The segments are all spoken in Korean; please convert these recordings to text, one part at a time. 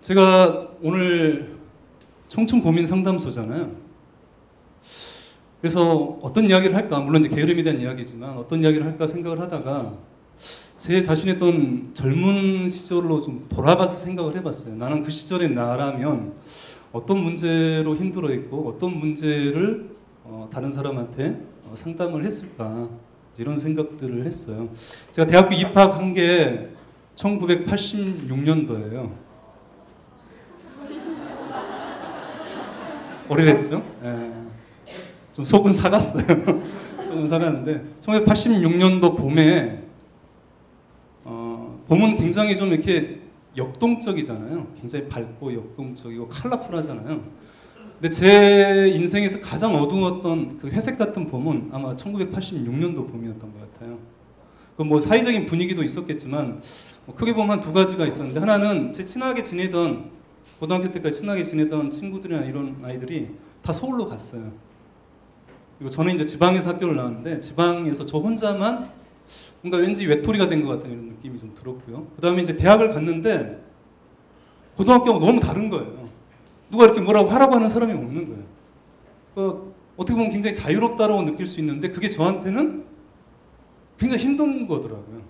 제가 오늘 청춘 고민 상담소잖아요. 그래서 어떤 이야기를 할까, 물론 이제 게으름에 대한 이야기지만 어떤 이야기를 할까 생각을 하다가 제 자신의 어떤 젊은 시절로 좀 돌아가서 생각을 해봤어요. 나는 그 시절의 나라면 어떤 문제로 힘들어했고 어떤 문제를 다른 사람한테 상담을 했을까, 이런 생각들을 했어요. 제가 대학교 입학한 게 1986년도예요. 오래됐죠? 예. 좀 속은 사갔어요. 속은 사갔는데 1986년도 봄에 봄은 굉장히 좀 이렇게 역동적이잖아요. 굉장히 밝고 역동적이고 컬러풀하잖아요. 근데 제 인생에서 가장 어두웠던 그 회색 같은 봄은 아마 1986년도 봄이었던 것 같아요. 그 뭐 사회적인 분위기도 있었겠지만 크게 보면 한 두 가지가 있었는데, 하나는 제 친하게 지내던, 고등학교 때까지 친하게 지내던 친구들이나 이런 아이들이 다 서울로 갔어요. 그리고 저는 이제 지방에서 학교를 나왔는데 지방에서 저 혼자만 뭔가 왠지 외톨이가 된 것 같은 이런 느낌이 좀 들었고요. 그 다음에 이제 대학을 갔는데 고등학교하고 너무 다른 거예요. 누가 이렇게 뭐라고 하라고 하는 사람이 없는 거예요. 그러니까 어떻게 보면 굉장히 자유롭다고 느낄 수 있는데 그게 저한테는 굉장히 힘든 거더라고요.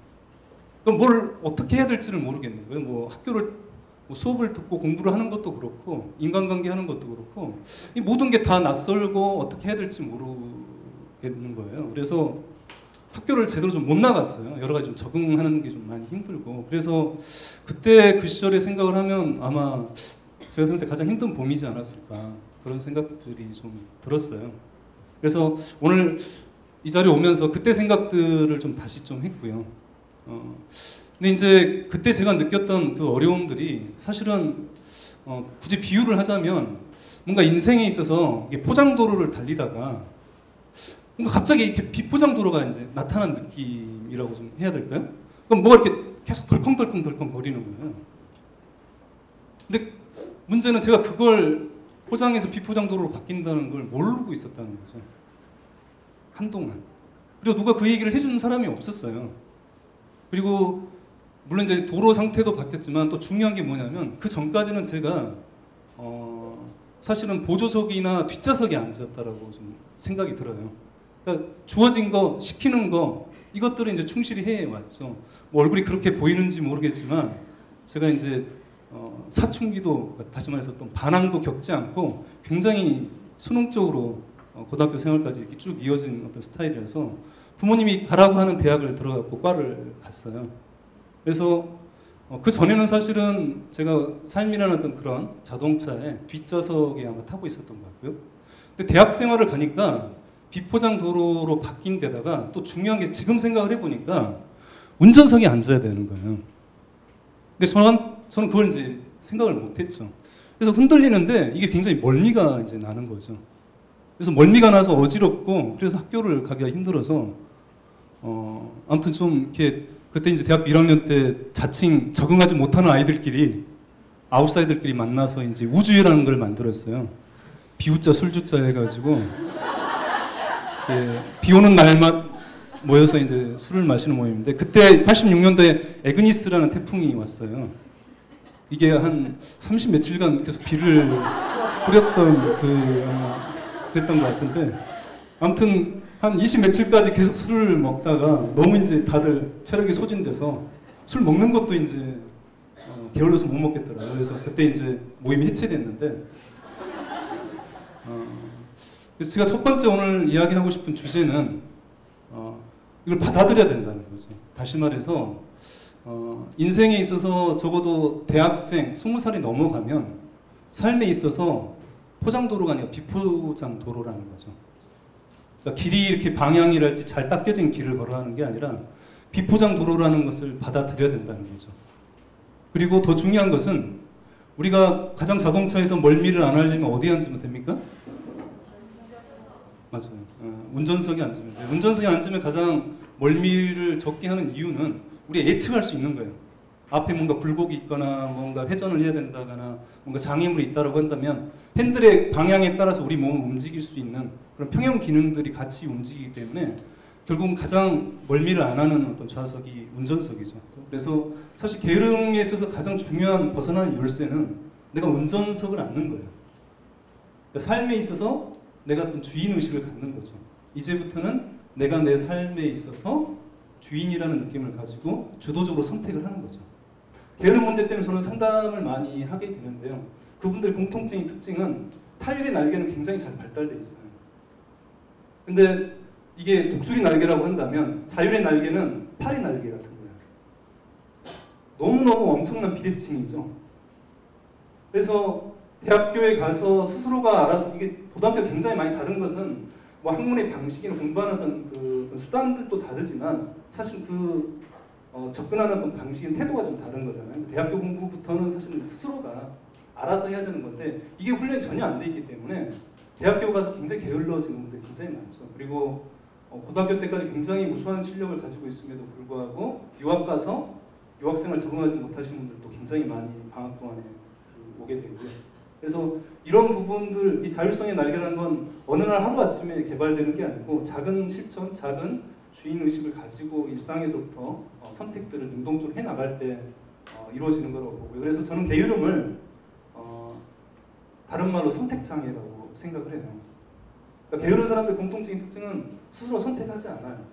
그러니까 뭘 어떻게 해야 될지를 모르겠는 거예요. 뭐 학교를 수업을 듣고 공부를 하는 것도 그렇고 인간관계 하는 것도 그렇고 이 모든 게 다 낯설고 어떻게 해야 될지 모르겠는 거예요. 그래서 학교를 제대로 좀 못 나갔어요. 여러 가지 좀 적응하는 게 좀 많이 힘들고. 그래서 그때 그 시절의 생각을 하면 아마 제가 생각할 때 가장 힘든 봄이지 않았을까, 그런 생각들이 좀 들었어요. 그래서 오늘 이 자리에 오면서 그때 생각들을 좀 다시 좀 했고요. 근데 이제 그때 제가 느꼈던 그 어려움들이 사실은 굳이 비유를 하자면 뭔가 인생에 있어서 포장도로를 달리다가 뭔가 갑자기 이렇게 비포장도로가 이제 나타난 느낌이라고 좀 해야 될까요? 그럼 뭐가 이렇게 계속 덜컹덜컹 거리는 거예요. 근데 문제는 제가 그걸 포장해서 비포장도로로 바뀐다는 걸 모르고 있었다는 거죠. 한동안. 그리고 누가 그 얘기를 해주는 사람이 없었어요. 그리고 물론 이제 도로 상태도 바뀌었지만 또 중요한 게 뭐냐면 그 전까지는 제가 사실은 보조석이나 뒷좌석에 앉았다라고 좀 생각이 들어요. 그러니까 주어진 거, 시키는 거, 이것들을 이제 충실히 해왔죠. 뭐 얼굴이 그렇게 보이는지 모르겠지만 제가 이제 사춘기도, 다시 말해서 또 반항도 겪지 않고 굉장히 수능적으로 고등학교 생활까지 이렇게 쭉 이어진 어떤 스타일이라서 부모님이 가라고 하는 대학을 들어갔고 과를 갔어요. 그래서 그 전에는 사실은 제가 삶이라는 어떤 그런 자동차에 뒷좌석에 아마 타고 있었던 것 같고요. 근데 대학 생활을 가니까 비포장 도로로 바뀐 데다가 또 중요한 게 지금 생각을 해보니까 운전석에 앉아야 되는 거예요. 근데 저는 그걸 이제 생각을 못했죠. 그래서 흔들리는데 이게 굉장히 멀미가 이제 나는 거죠. 그래서 멀미가 나서 어지럽고 그래서 학교를 가기가 힘들어서 아무튼 좀 이렇게 그때 이제 대학교 1학년 때 자칭 적응하지 못하는 아이들끼리, 아웃사이더들끼리 만나서 이제 우주회라는 걸 만들었어요. 비우자 술주자 해가지고 예, 비 오는 날만 모여서 이제 술을 마시는 모임인데, 그때 86년도에 에그니스라는 태풍이 왔어요. 이게 한 30 며칠간 계속 비를 뿌렸던 그랬던 것 같은데, 아무튼 한 20 며칠까지 계속 술을 먹다가 너무 이제 다들 체력이 소진돼서 술 먹는 것도 이제 게을러서 못 먹겠더라고요. 그래서 그때 이제 모임이 해체됐는데, 그래서 제가 첫 번째 오늘 이야기하고 싶은 주제는 이걸 받아들여야 된다는 거죠. 다시 말해서 인생에 있어서 적어도 대학생 20살이 넘어가면 삶에 있어서 포장도로가 아니라 비포장도로라는 거죠. 그러니까 길이 이렇게 방향이랄지 잘 닦여진 길을 걸어가는 게 아니라 비포장도로라는 것을 받아들여야 된다는 거죠. 그리고 더 중요한 것은 우리가 가장 자동차에서 멀미를 안 하려면 어디에 앉으면 됩니까? 맞아요. 운전석에 앉으면 돼요. 운전석에 앉으면 가장 멀미를 적게 하는 이유는 우리가 예측할 수 있는 거예요. 앞에 뭔가 굴곡이 있거나 뭔가 회전을 해야 된다거나 뭔가 장애물이 있다고 한다면 핸들의 방향에 따라서 우리 몸을 움직일 수 있는 그런 평형 기능들이 같이 움직이기 때문에 결국은 가장 멀미를 안 하는 어떤 좌석이 운전석이죠. 그래서 사실 게으름에 있어서 가장 중요한 벗어나는 열쇠는 내가 운전석을 앉는 거예요. 그러니까 삶에 있어서 내가 어떤 주인 의식을 갖는 거죠. 이제부터는 내가 내 삶에 있어서 주인이라는 느낌을 가지고 주도적으로 선택을 하는 거죠. 게으름 문제 때문에 저는 상담을 많이 하게 되는데요. 그분들의 공통적인 특징은 타율의 날개는 굉장히 잘 발달되어 있어요. 근데 이게 독수리 날개라고 한다면 자율의 날개는 파리 날개 같은 거예요. 너무너무 엄청난 비대칭이죠. 그래서 대학교에 가서 스스로가 알아서, 이게 고등학교 굉장히 많이 다른 것은 뭐 학문의 방식이나 공부하는 그 수단들도 다르지만 사실 접근하는 방식인 태도가 좀 다른 거잖아요. 대학교 공부부터는 사실 스스로가 알아서 해야 되는 건데 이게 훈련이 전혀 안 돼 있기 때문에 대학교 가서 굉장히 게을러지는 분들이 굉장히 많죠. 그리고 고등학교 때까지 굉장히 우수한 실력을 가지고 있음에도 불구하고 유학 가서 유학생활 적응하지 못하시는 분들도 굉장히 많이 방학 동안에 오게 되고요. 그래서 이런 부분들, 이 자율성의 날개라는 건 어느 날 하루아침에 개발되는 게 아니고 작은 실천, 작은 주인의식을 가지고 일상에서부터 선택들을 능동적으로 해나갈 때 이루어지는 거라고 보고요. 그래서 저는 게으름을 다른 말로 선택장애라고 생각을 해요. 그러니까 게으른 사람들의 공통적인 특징은 스스로 선택하지 않아요.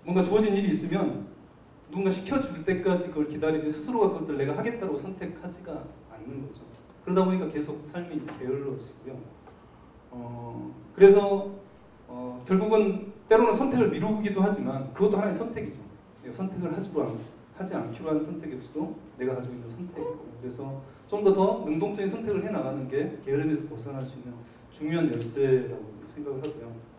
뭔가 주어진 일이 있으면 누군가 시켜줄 때까지 그걸 기다리지 스스로가 그것들 내가 하겠다고 선택하지가 않는 거죠. 그러다 보니까 계속 삶이 게을러지고요. 그래서 결국은 때로는 선택을 미루기도 하지만 그것도 하나의 선택이죠. 선택을 하지 않기로 한 선택에서도 내가 가지고 있는 선택이고, 그래서 좀 더 능동적인 선택을 해나가는 게 게으름에서 벗어날 수 있는 중요한 열쇠라고 생각을 하고요.